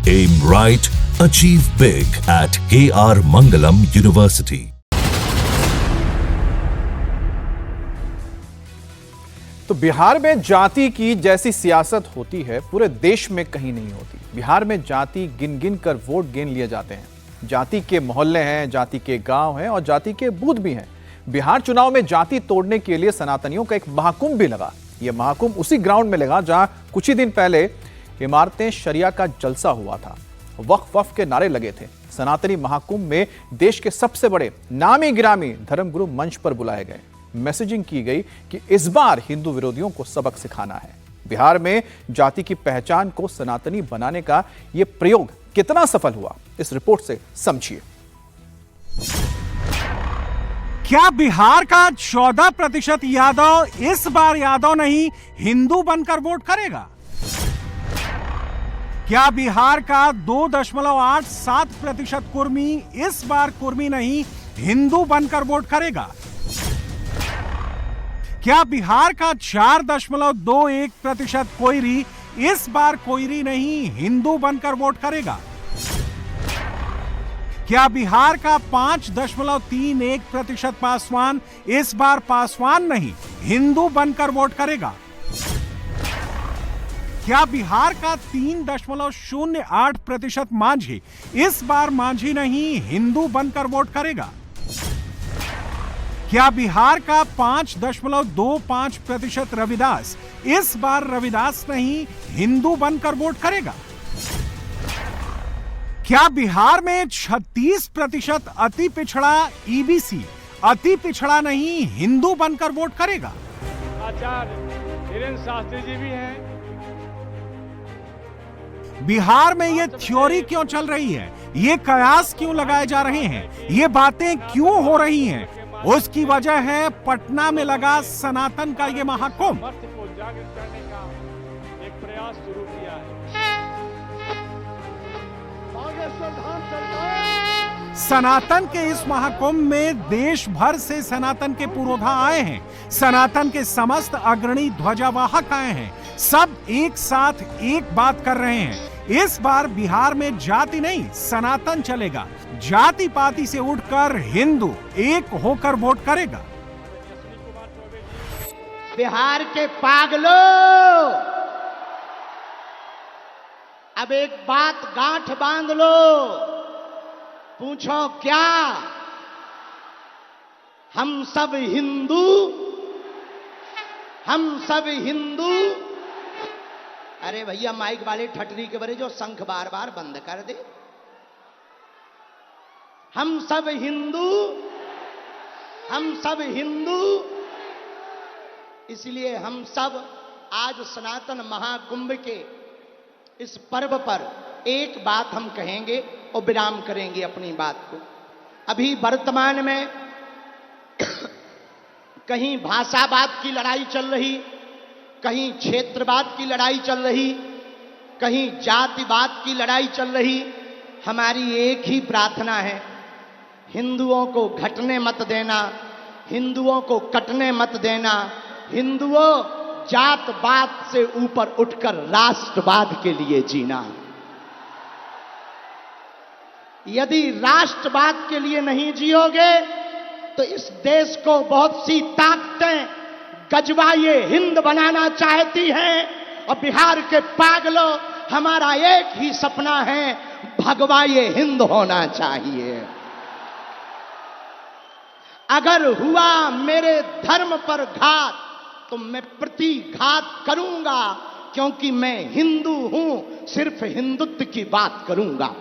Aim right, achieve big at KR Mangalam University. तो बिहार में जाति की जैसी सियासत होती है पूरे देश में कहीं नहीं होती। बिहार में जाति गिन गिन कर वोट गिन लिए जाते हैं। जाति के मोहल्ले हैं, जाति के गांव हैं और जाति के बूथ भी हैं। बिहार चुनाव में जाति तोड़ने के लिए सनातनियों का एक महाकुंभ भी लगा। यह महाकुंभ उसी ग्राउंड में लगा जहां कुछ ही दिन पहले इमारतें शरिया का जलसा हुआ था। वक्फ वक्फ के नारे लगे थे। सनातनी महाकुंभ में देश के सबसे बड़े नामी गिरामी धर्मगुरु मंच पर बुलाए गए। मैसेजिंग की गई कि इस बार हिंदू विरोधियों को सबक सिखाना है। बिहार में जाति की पहचान को सनातनी बनाने का यह प्रयोग कितना सफल हुआ, इस रिपोर्ट से समझिए। क्या बिहार का 14% यादव इस बार यादव नहीं हिंदू बनकर वोट करेगा? क्या बिहार का 2.87% कुर्मी इस बार कुर्मी नहीं हिंदू बनकर वोट करेगा? क्या बिहार का 4.21% कोयरी इस बार कोयरी नहीं हिंदू बनकर वोट करेगा? क्या बिहार का 5.31% पासवान इस बार पासवान नहीं हिंदू बनकर वोट करेगा? क्या बिहार का 3.08% मांझी इस बार मांझी नहीं हिंदू बनकर वोट करेगा? क्या बिहार का 5.25% रविदास इस बार रविदास नहीं हिंदू बनकर वोट करेगा? क्या बिहार में 36% अति पिछड़ा ईबीसी अति पिछड़ा नहीं हिंदू बनकर वोट करेगा? आचार्य धीरेन्द्र शास्त्री जी भी हैं। बिहार में ये थ्योरी क्यों चल रही है, ये कयास क्यों लगाए जा रहे हैं, ये बातें क्यों हो रही हैं? उसकी वजह है पटना में लगा सनातन का ये महाकुंभ। को जागृत करने का एक प्रयास शुरू किया है। सनातन के इस महाकुंभ में देश भर से सनातन के पुरोधा आए हैं। सनातन के समस्त अग्रणी ध्वजावाहक आए हैं। सब एक साथ एक बात कर रहे हैं। इस बार बिहार में जाति नहीं सनातन चलेगा। जाति पाति से उठकर हिंदू एक होकर वोट करेगा। बिहार के पागलो, अब एक बात गांठ बांध लो। पूछो क्या? हम सब हिंदू, हम सब हिंदू। अरे भैया माइक वाले ठटरी के बरे जो शंख बार बार बंद कर दे। हम सब हिंदू, हम सब हिंदू। इसलिए हम सब आज सनातन महाकुंभ के इस पर्व पर एक बात हम कहेंगे और विराम करेंगे अपनी बात को। अभी वर्तमान में कहीं भाषावाद की लड़ाई चल रही, कहीं क्षेत्रवाद की लड़ाई चल रही, कहीं जातिवाद की लड़ाई चल रही। हमारी एक ही प्रार्थना है, हिंदुओं को घटने मत देना, हिंदुओं को कटने मत देना। हिंदुओं, जातवाद से ऊपर उठकर राष्ट्रवाद के लिए जीना। यदि राष्ट्रवाद के लिए नहीं जियोगे तो इस देश को बहुत सी ताकतें गजवाए हिंद बनाना चाहती हैं। और बिहार के पागलों, हमारा एक ही सपना है, भगवाए हिंद होना चाहिए। अगर हुआ मेरे धर्म पर घात तो मैं प्रतिघात करूंगा, क्योंकि मैं हिंदू हूं, सिर्फ हिंदुत्व की बात करूंगा।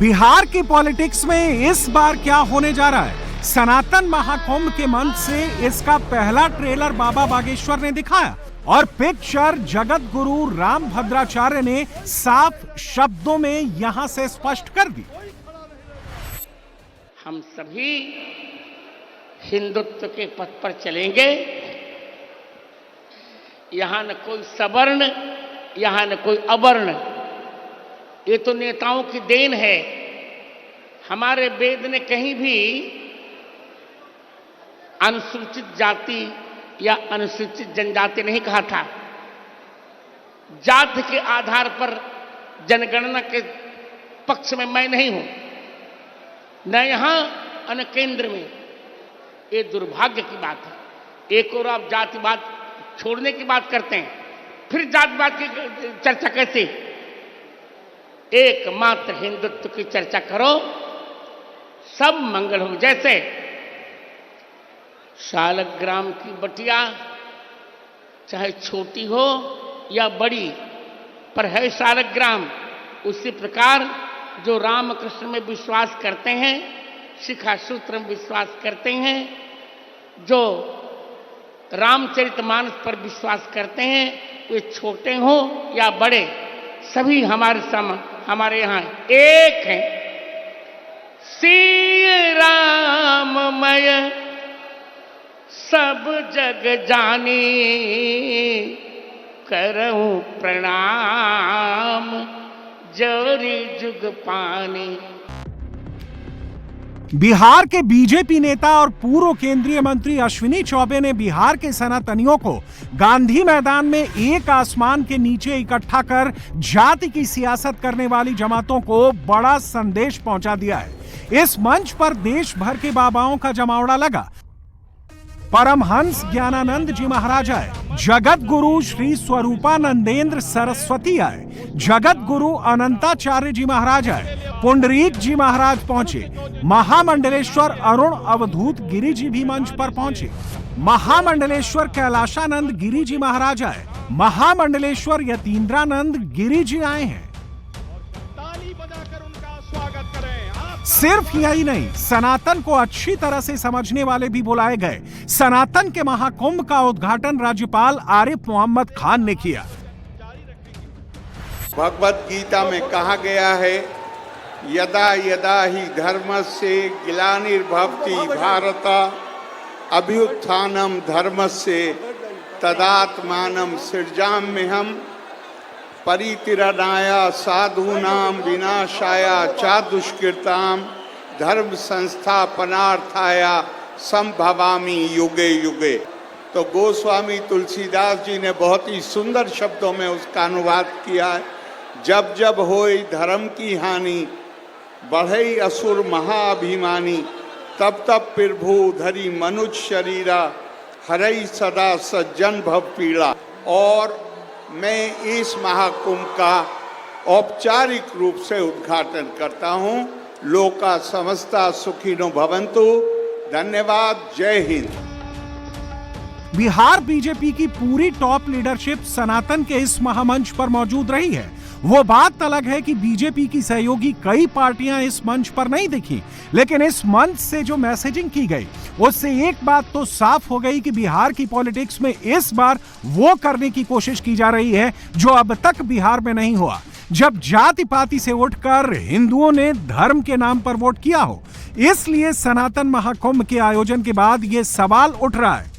बिहार की पॉलिटिक्स में इस बार क्या होने जा रहा है? सनातन महाकुंभ के मंच से इसका पहला ट्रेलर बाबा बागेश्वर ने दिखाया और पिक्चर जगत गुरु राम भद्राचार्य ने साफ शब्दों में यहां से स्पष्ट कर दी। हम सभी हिंदुत्व के पथ पर चलेंगे। यहां न कोई सवर्ण, यहां न कोई अवर्ण। ये तो नेताओं की देन है। हमारे वेद ने कहीं भी अनुसूचित जाति या अनुसूचित जनजाति नहीं कहा था। जाति के आधार पर जनगणना के पक्ष में मैं नहीं हूं, न यहां न केंद्र में। ये दुर्भाग्य की बात है। एक और आप जातिवाद छोड़ने की बात करते हैं, फिर जातिवाद की चर्चा कैसे? एकमात्र हिंदुत्व की चर्चा करो, सब मंगल हो। जैसे शालग्राम की बटिया चाहे छोटी हो या बड़ी, पर है शालग्राम। उसी प्रकार जो रामकृष्ण में विश्वास करते हैं, शिखासूत्र में विश्वास करते हैं, जो रामचरितमानस पर विश्वास करते हैं, वे छोटे हो या बड़े, सभी हमारे यहाँ एक हैं। श्री राममय सब जग जानी, करऊं प्रणाम जोरी जुग पानी। बिहार के बीजेपी नेता और पूर्व केंद्रीय मंत्री अश्विनी चौबे ने बिहार के सनातनियों को गांधी मैदान में एक आसमान के नीचे इकट्ठा कर जाति की सियासत करने वाली जमातों को बड़ा संदेश पहुंचा दिया है। इस मंच पर देश भर के बाबाओं का जमावड़ा लगा। परमहंस ज्ञानानंद जी महाराज आए, जगत गुरु श्री स्वरूपानंदेंद्र सरस्वती आए, जगत गुरु अनंताचार्य जी महाराज आए, पुंडरीक जी महाराज पहुंचे, महामंडलेश्वर अरुण अवधूत गिरी जी भी मंच पर पहुंचे, महामंडलेश्वर कैलाशानंद गिरी जी महाराज आए, महामंडलेश्वर यतीन्द्रानंद गिरी जी आए हैं। ताली बजाकर उनका स्वागत करें। सिर्फ यही नहीं, सनातन को अच्छी तरह से समझने वाले भी बुलाए गए। सनातन के महाकुंभ का उद्घाटन राज्यपाल आरिफ मोहम्मद खान ने किया। भगवत गीता में कहा गया है, यदा यदा ही धर्मस्य ग्लानिर्भवति भारत अभ्युत्थानम धर्मस्य तदात्मानं सृजाम्यहम् परितिरणाय साधूनां विनाशाय च दुष्कृतां धर्म संस्थापनार्थाय संभवामि युगे युगे। तो गोस्वामी तुलसीदास जी ने बहुत ही सुंदर शब्दों में उसका अनुवाद किया है। जब जब होई धर्म की हानि, बढ़ई असुर महाअभिमानी, तब तब प्रभु धरी मनुष्य शरीरा, हरई सदा सज्जन भव पीड़ा। और मैं इस महाकुंभ का औपचारिक रूप से उद्घाटन करता हूं। लोका समस्ता सुखिनो भवन्तु। धन्यवाद। जय हिंद। बिहार बीजेपी की पूरी टॉप लीडरशिप सनातन के इस महामंच पर मौजूद रही है। वो बात अलग है कि बीजेपी की सहयोगी कई पार्टियां इस मंच पर नहीं दिखी, लेकिन इस मंच से जो मैसेजिंग की गई उससे एक बात तो साफ हो गई कि बिहार की पॉलिटिक्स में इस बार वो करने की कोशिश की जा रही है जो अब तक बिहार में नहीं हुआ, जब जाति पाति से उठकर हिंदुओं ने धर्म के नाम पर वोट किया हो। इसलिए सनातन महाकुंभ के आयोजन के बाद यह सवाल उठ रहा है,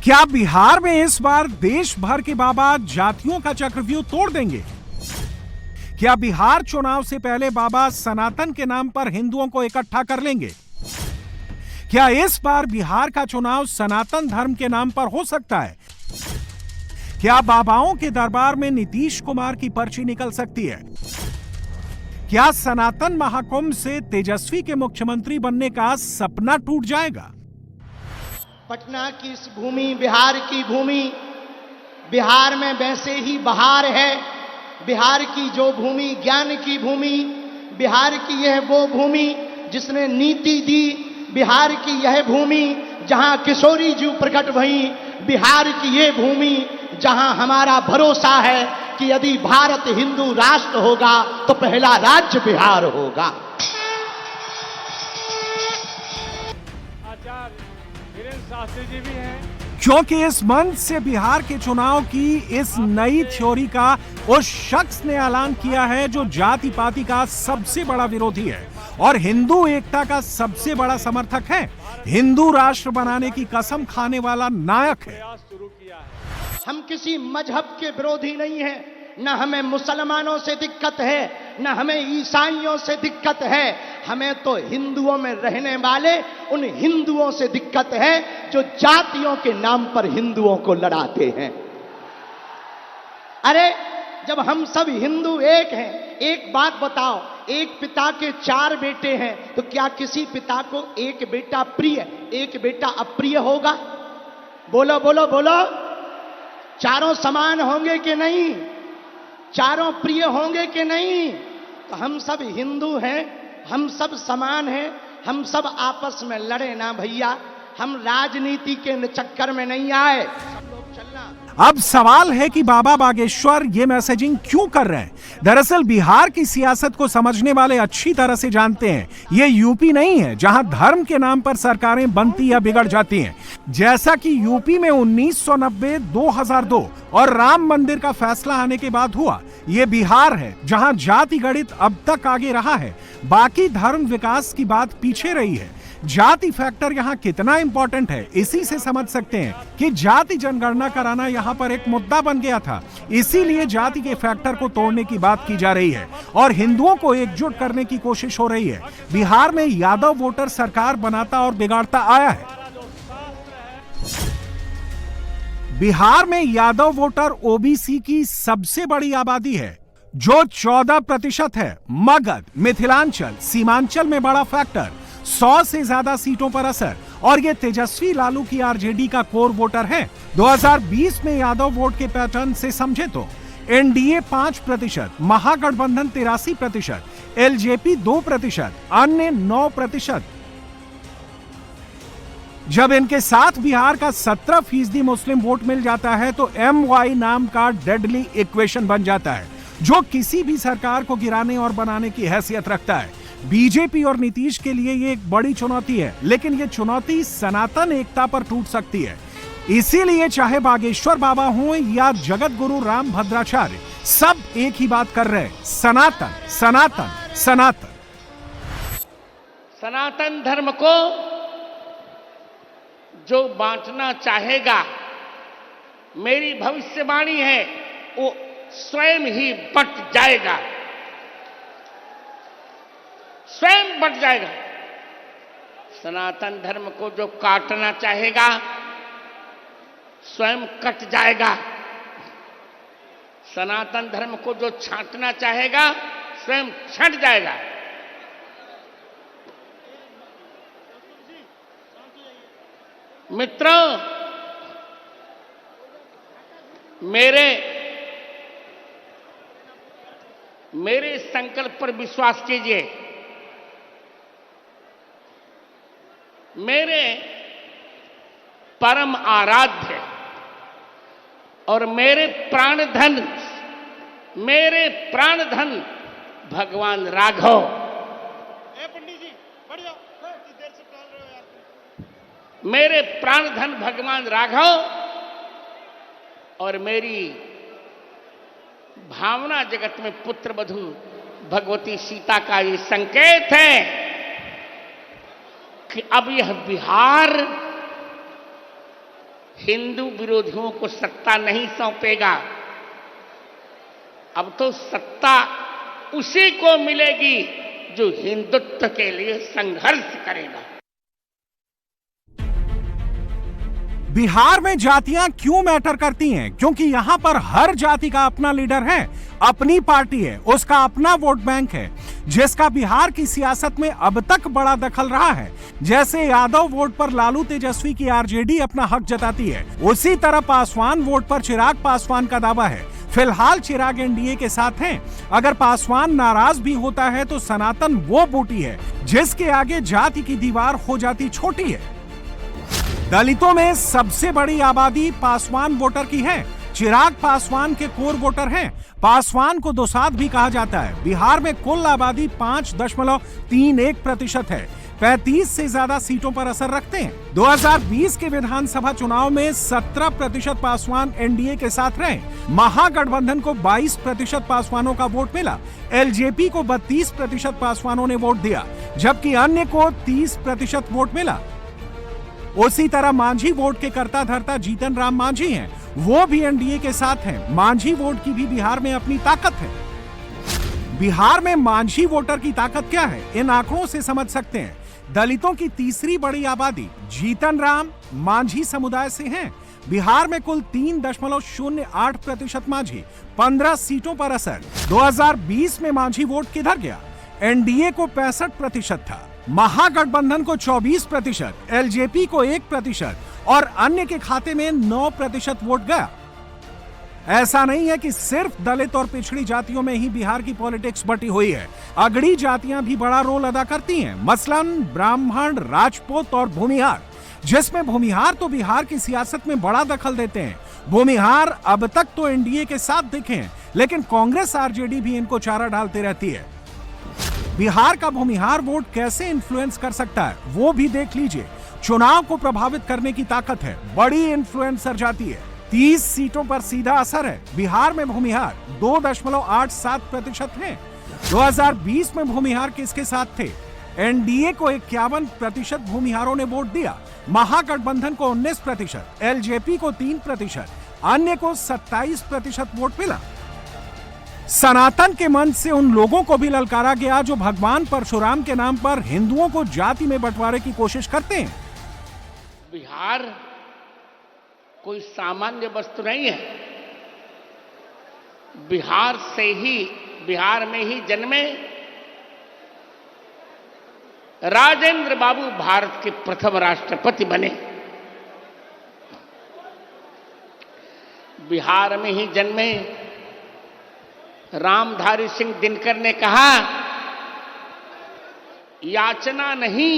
क्या बिहार में इस बार देश भर के बाबा जातियों का चक्रव्यूह तोड़ देंगे? क्या बिहार चुनाव से पहले बाबा सनातन के नाम पर हिंदुओं को इकट्ठा कर लेंगे? क्या इस बार बिहार का चुनाव सनातन धर्म के नाम पर हो सकता है? क्या बाबाओं के दरबार में नीतीश कुमार की पर्ची निकल सकती है? क्या सनातन महाकुंभ से तेजस्वी के मुख्यमंत्री बनने का सपना टूट जाएगा? पटना की इस भूमि, बिहार की भूमि, बिहार में वैसे ही बहार है। बिहार की जो भूमि ज्ञान की भूमि, बिहार की यह वो भूमि जिसने नीति दी, बिहार की यह भूमि जहां किशोरी जी प्रकट भई, बिहार की यह भूमि जहां हमारा भरोसा है कि यदि भारत हिंदू राष्ट्र होगा तो पहला राज्य बिहार होगा। शास्त्री जी भी हैं। क्योंकि इस मंच से बिहार के चुनाव की इस नई थ्योरी का उस शख्स ने ऐलान किया है जो जाति पाति का सबसे बड़ा विरोधी है और हिंदू एकता का सबसे बड़ा समर्थक है, हिंदू राष्ट्र बनाने की कसम खाने वाला नायक है। हम किसी मजहब के विरोधी नहीं हैं, न हमें मुसलमानों से दिक्कत है, न हमें ईसाइयों से दिक्कत है, हमें तो हिंदुओं में रहने वाले उन हिंदुओं से दिक्कत है जो जातियों के नाम पर हिंदुओं को लड़ाते हैं। अरे जब हम सब हिंदू एक हैं, एक बात बताओ, एक पिता के 4 बेटे हैं, तो क्या किसी पिता को एक बेटा प्रिय, एक बेटा अप्रिय होगा? बोलो बोलो बोलो। चारों समान होंगे कि नहीं? चारों प्रिय होंगे कि नहीं? तो हम सब हिंदू हैं, हम सब समान हैं, हम सब आपस में लड़े ना भैया, हम राजनीति के चक्कर में नहीं आए। सब लोग चलना। अब सवाल है कि बाबा बागेश्वर ये मैसेजिंग क्यों कर रहे हैं? दरअसल बिहार की सियासत को समझने वाले अच्छी तरह से जानते हैं, ये यूपी नहीं है जहां धर्म के नाम पर सरकारें बनती या बिगड़ जाती हैं। जैसा कि यूपी में 1990, 2002 और राम मंदिर का फैसला आने के बाद हुआ, ये बिहार है जहां जाति गणित अब तक आगे रहा है, बाकी धर्म विकास की बात पीछे रही है। जाति फैक्टर यहाँ कितना इंपॉर्टेंट है इसी से समझ सकते हैं कि जाति जनगणना कराना यहाँ पर एक मुद्दा बन गया था। इसीलिए जाति के फैक्टर को तोड़ने की बात की जा रही है और हिंदुओं को एकजुट करने की कोशिश हो रही है। बिहार में यादव वोटर सरकार बनाता और बिगाड़ता आया है। बिहार में यादव वोटर ओबीसी की सबसे बड़ी आबादी है जो 14% है। मगध, मिथिलांचल, सीमांचल में बड़ा फैक्टर, 100 से ज्यादा सीटों पर असर, और ये तेजस्वी लालू की आरजेडी का कोर वोटर है। 2020 में यादव वोट के पैटर्न से समझे तो एनडीए 5%, महागठबंधन 83%, एलजेपी 2%, अन्य 9%। जब इनके साथ बिहार का 17% मुस्लिम वोट मिल जाता है तो MY नाम का डेडली इक्वेशन बन जाता है जो किसी भी सरकार को गिराने और बनाने की हैसियत रखता है। बीजेपी और नीतीश के लिए ये एक बड़ी चुनौती है, लेकिन ये चुनौती सनातन एकता पर टूट सकती है। इसीलिए चाहे बागेश्वर बाबा हों या जगत गुरु राम भद्राचार्य, सब एक ही बात कर रहे हैं, सनातन सनातन सनातन। सनातन धर्म को जो बांटना चाहेगा, मेरी भविष्यवाणी है, वो स्वयं ही बट जाएगा, स्वयं बट जाएगा। सनातन धर्म को जो काटना चाहेगा स्वयं कट जाएगा। सनातन धर्म को जो छांटना चाहेगा स्वयं छंट जाएगा। मित्रों, मेरे संकल्प पर विश्वास कीजिए। मेरे परम आराध्य और मेरे प्राण धन भगवान राघव, पंडित जी बढ़िया, देर से टहल रहे हो यार। मेरे प्राण धन भगवान राघव और मेरी भावना जगत में पुत्र वधू भगवती सीता का ये संकेत है कि अब यह बिहार हिंदू विरोधियों को सत्ता नहीं सौंपेगा। अब तो सत्ता उसी को मिलेगी जो हिंदुत्व के लिए संघर्ष करेगा। बिहार में जातियां क्यों मैटर करती हैं? क्योंकि यहां पर हर जाति का अपना लीडर है, अपनी पार्टी है, उसका अपना वोट बैंक है, जिसका बिहार की सियासत में अब तक बड़ा दखल रहा है। जैसे यादव वोट पर लालू तेजस्वी की आरजेडी अपना हक जताती है, उसी तरह पासवान वोट पर चिराग पासवान का दावा है। फिलहाल चिराग एनडीए के साथ हैं। अगर पासवान नाराज भी होता है तो सनातन वो बूटी है जिसके आगे जाति की दीवार हो जाती छोटी है। दलितों में सबसे बड़ी आबादी पासवान वोटर की है। चिराग पासवान के कोर वोटर हैं। पासवान को दोसाध भी कहा जाता है। बिहार में कुल आबादी 5.31% है। 35 से ज्यादा सीटों पर असर रखते हैं। 2020 के विधानसभा चुनाव में 17% पासवान एनडीए के साथ रहे। महागठबंधन को 22% पासवानों का वोट मिला। एलजेपी को 32% पासवानों ने वोट दिया, जबकि अन्य को 30% वोट मिला। उसी तरह मांझी वोट के कर्ता धर्ता जीतन राम मांझी हैं, वो भी एनडीए के साथ हैं। मांझी वोट की भी बिहार में अपनी ताकत है। बिहार में मांझी वोटर की ताकत क्या है, इन आंकड़ों से समझ सकते हैं। दलितों की तीसरी बड़ी आबादी जीतन राम मांझी समुदाय से हैं। बिहार में कुल 3.08% मांझी, 15 सीटों पर असर। 2020 में मांझी वोट किधर गया? एनडीए को 65% था, महागठबंधन को 24%, एलजेपी को 1% और अन्य के खाते में 9% वोट गया। ऐसा नहीं है कि सिर्फ दलित और पिछड़ी जातियों में ही बिहार की पॉलिटिक्स बटी हुई है, अगड़ी जातियां भी बड़ा रोल अदा करती हैं। मसलन ब्राह्मण, राजपूत और भूमिहार, जिसमें भूमिहार तो बिहार की सियासत में बड़ा दखल देते हैं। भूमिहार अब तक तो एनडीए के साथ दिखे हैं, लेकिन कांग्रेस आरजेडी भी इनको चारा डालती रहती है। बिहार का भूमिहार वोट कैसे इन्फ्लुएंस कर सकता है वो भी देख लीजिए। चुनाव को प्रभावित करने की ताकत है, बड़ी इन्फ्लुएंसर जाती है। 30 सीटों पर सीधा असर है। बिहार में भूमिहार 2.87% हैं। 2020 में भूमिहार किसके साथ थे? एनडीए को 51% भूमिहारों ने वोट दिया, महागठबंधन को 19%, एलजेपी को 3%, अन्य को 27% वोट मिला। सनातन के मन से उन लोगों को भी ललकारा गया जो भगवान परशुराम के नाम पर हिंदुओं को जाति में बंटवारे की कोशिश करते हैं। बिहार कोई सामान्य वस्तु नहीं है। बिहार में ही जन्मे राजेंद्र बाबू भारत के प्रथम राष्ट्रपति बने। बिहार में ही जन्मे रामधारी सिंह दिनकर ने कहा, याचना नहीं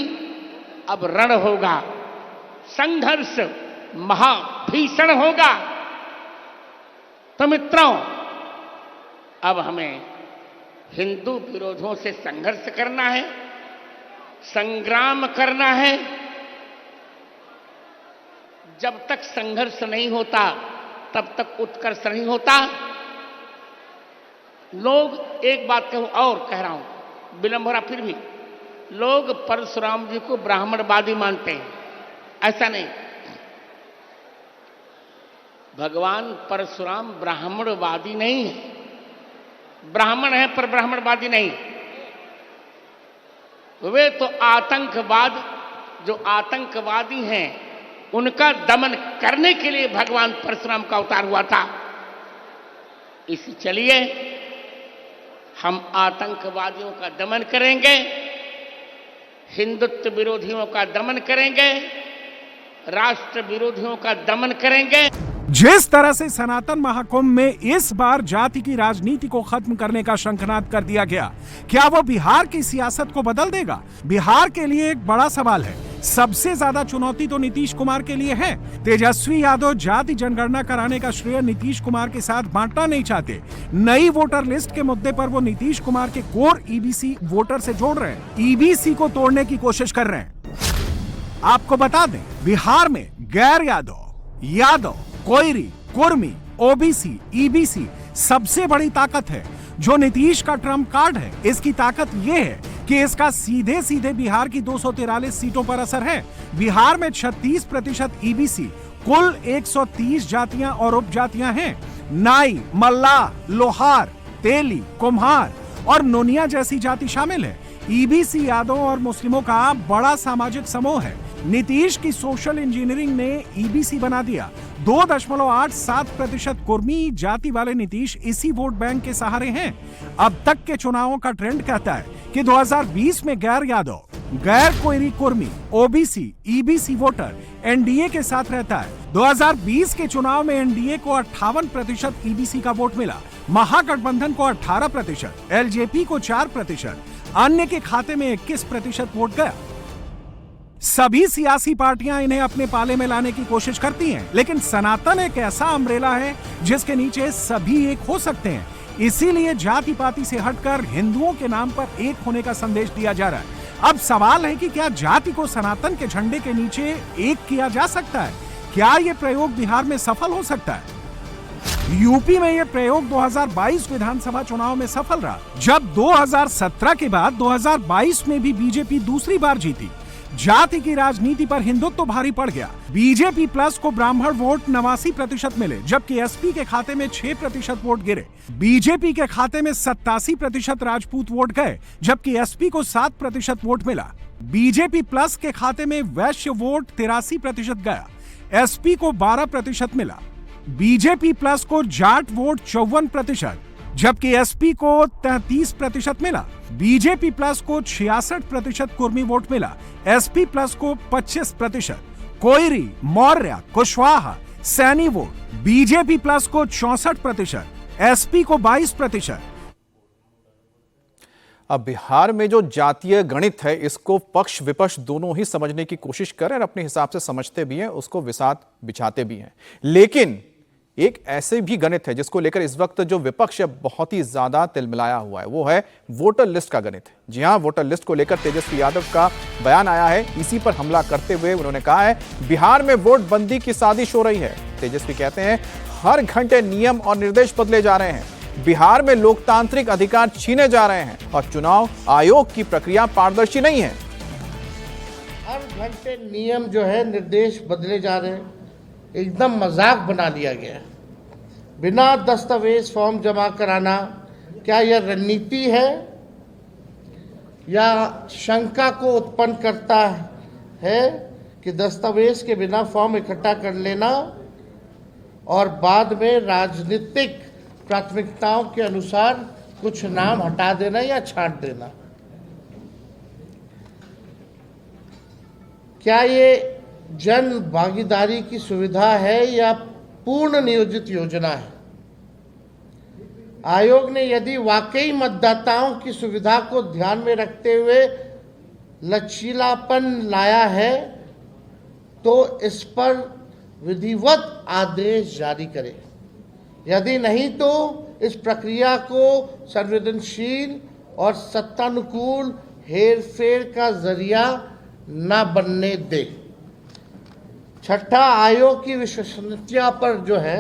अब रण होगा, संघर्ष महाभीषण होगा। तो मित्रों, अब हमें हिंदू विरोधियों से संघर्ष करना है, संग्राम करना है। जब तक संघर्ष नहीं होता तब तक उत्कर्ष नहीं होता। लोग, एक बात कहूं और कह रहा हूं, विलंब हो रहा, फिर भी लोग परशुराम जी को ब्राह्मणवादी मानते हैं। ऐसा नहीं, भगवान परशुराम ब्राह्मणवादी नहीं है। ब्राह्मण है पर ब्राह्मणवादी नहीं। वे तो आतंकवाद, जो आतंकवादी हैं उनका दमन करने के लिए भगवान परशुराम का अवतार हुआ था। इसी चलिए हम आतंकवादियों का दमन करेंगे, हिंदुत्व विरोधियों का दमन करेंगे, राष्ट्र विरोधियों का दमन करेंगे। जिस तरह से सनातन महाकुंभ में इस बार जाति की राजनीति को खत्म करने का शंखनाद कर दिया गया, क्या वो बिहार की सियासत को बदल देगा? बिहार के लिए एक बड़ा सवाल है। सबसे ज्यादा चुनौती तो नीतीश कुमार के लिए है। तेजस्वी यादव जाति जनगणना कराने का श्रेय नीतीश कुमार के साथ बांटना नहीं चाहते। नई वोटर लिस्ट के मुद्दे पर वो नीतीश कुमार के कोर ईबीसी वोटर से जोड़ रहे हैं, ईबीसी को तोड़ने की कोशिश कर रहे हैं। आपको बता दें, बिहार में गैर यादव, कोयरी, कुर्मी, ओबीसी, ईबीसी सबसे बड़ी ताकत है, जो नीतीश का ट्रम्प कार्ड है। इसकी ताकत यह है कि इसका सीधे सीधे बिहार की 243 सीटों पर असर है। बिहार में 36% ईबीसी, कुल 130 जातियां और उपजातियां हैं। नाई, मल्लाह, लोहार, तेली, कुम्हार और नोनिया जैसी जाति शामिल है। ईबीसी यादवों और मुस्लिमों का बड़ा सामाजिक समूह है। नीतीश की सोशल इंजीनियरिंग ने ईबीसी बना दिया। 2.87% कुर्मी जाति वाले नीतीश इसी वोट बैंक के सहारे हैं। अब तक के चुनावों का ट्रेंड कहता है कि 2020 में गैर यादव, गैर Koeri, Kurmi, OBC, EBC voter NDA के साथ रहता है। 2020 के चुनाव में एनडीए को 58% ईबीसी का वोट मिला, महागठबंधन को 18%, एलजेपी को 4%, अन्य के खाते में 21% वोट गया। सभी सियासी पार्टियां इन्हें अपने पाले में लाने की कोशिश करती हैं, लेकिन सनातन एक ऐसा अम्ब्रेला है जिसके नीचे सभी एक हो सकते हैं। इसीलिए जाति पाति से हटकर हिंदुओं के नाम पर एक होने का संदेश दिया जा रहा है। अब सवाल है कि क्या जाति को सनातन के झंडे के नीचे एक किया जा सकता है? क्या यह प्रयोग बिहार में सफल हो सकता है? यूपी में यह प्रयोग 2022 विधानसभा चुनाव में सफल रहा, जब 2017 के बाद 2022 में भी बीजेपी दूसरी बार जीती। जाति की राजनीति पर हिंदुत्व भारी पड़ गया। बीजेपी प्लस को ब्राह्मण वोट 89% मिले, जबकि एसपी के खाते में 6% वोट गिरे। बीजेपी के खाते में 87% राजपूत वोट गए, जबकि एसपी को 7% वोट मिला। बीजेपी प्लस के खाते में वैश्य वोट 83% गया। एसपी को 12% मिला। बीजेपी प्लस को जाट वोट 54%, जबकि एसपी को 33% मिला। बीजेपी प्लस को 66% कुर्मी वोट मिला। एसपी प्लस को 25%, Koeri, Maurya, Kushwaha, Saini vote. BJP plus को 64%, एसपी को 22%। अब बिहार में जो जातीय गणित है, इसको पक्ष विपक्ष दोनों ही समझने की कोशिश करें और अपने हिसाब से समझते भी हैं, उसको विसात बिछाते भी हैं। लेकिन एक ऐसे भी गणित है जिसको लेकर इस वक्त जो विपक्ष है बहुत ही ज्यादा तिलमिलाया हुआ है, वो है वोटर लिस्ट का गणित। जी हां, वोटर लिस्ट को लेकर तेजस्वी यादव का बयान आया है। इसी पर हमला करते हुए उन्होंने कहा है बिहार में वोट बंदी की साजिश हो रही है। तेजस्वी कहते हैं हर घंटे नियम और निर्देश बदले जा रहे हैं, बिहार में लोकतांत्रिक अधिकार छीने जा रहे हैं और चुनाव आयोग की प्रक्रिया पारदर्शी नहीं है। हर घंटे नियम जो है निर्देश बदले जा रहे हैं, एकदम मजाक बना लिया गया है। बिना दस्तावेज फॉर्म जमा कराना, क्या यह रणनीति है या शंका को उत्पन्न करता है कि दस्तावेज के बिना फॉर्म इकट्ठा कर लेना और बाद में राजनीतिक प्राथमिकताओं के अनुसार कुछ नाम हटा देना या छांट देना? क्या ये जन भागीदारी की सुविधा है या पूर्ण नियोजित योजना है? आयोग ने यदि वाकई मतदाताओं की सुविधा को ध्यान में रखते हुए लचीलापन लाया है तो इस पर विधिवत आदेश जारी करे। यदि नहीं तो इस प्रक्रिया को संवेदनशील और सत्तानुकूल हेरफेर का जरिया न बनने दे। छठा, आयोग की विश्वसनीयता पर जो है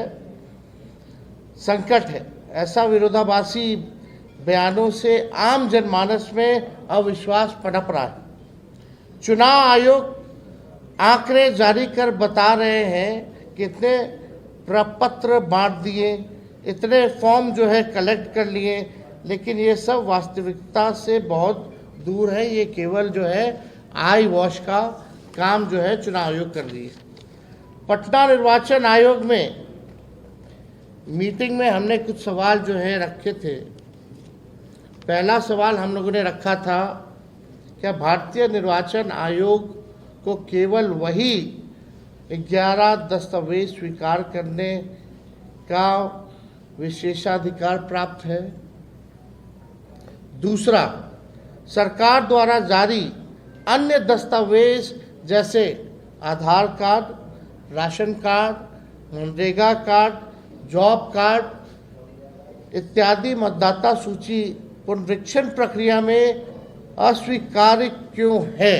संकट है। ऐसा विरोधाभासी बयानों से आम जनमानस में अविश्वास पनप रहा है। चुनाव आयोग आंकड़े जारी कर बता रहे हैं कि इतने प्रपत्र बांट दिए, इतने फॉर्म जो है कलेक्ट कर लिए, लेकिन ये सब वास्तविकता से बहुत दूर है। ये केवल जो है आई वॉश का काम जो है चुनाव आयोग कर रही है। पटना निर्वाचन आयोग में मीटिंग में हमने कुछ सवाल जो है रखे थे। पहला सवाल हम लोगों ने रखा था, क्या भारतीय निर्वाचन आयोग को केवल वही 11 दस्तावेज स्वीकार करने का विशेषाधिकार प्राप्त है? दूसरा, सरकार द्वारा जारी अन्य दस्तावेज जैसे Aadhaar card, ration card, MNREGA card, job card इत्यादि मतदाता सूची पुनरीक्षण प्रक्रिया में अस्वीकार्य क्यों है?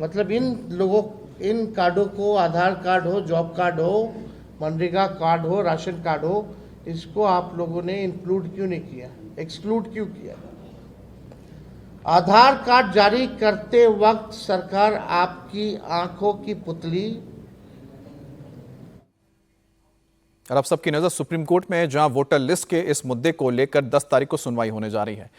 मतलब इन कार्डों को, आधार कार्ड हो, जॉब कार्ड हो, मनरेगा कार्ड हो, राशन कार्ड हो, इसको आप लोगों ने इंक्लूड क्यों नहीं किया, एक्सक्लूड क्यों किया? आधार कार्ड जारी करते वक्त सरकार आपकी आंखों की पुतली। और अब सबकी नजर सुप्रीम कोर्ट में है, जहां वोटर लिस्ट के इस मुद्दे को लेकर 10 तारीख को सुनवाई होने जा रही है।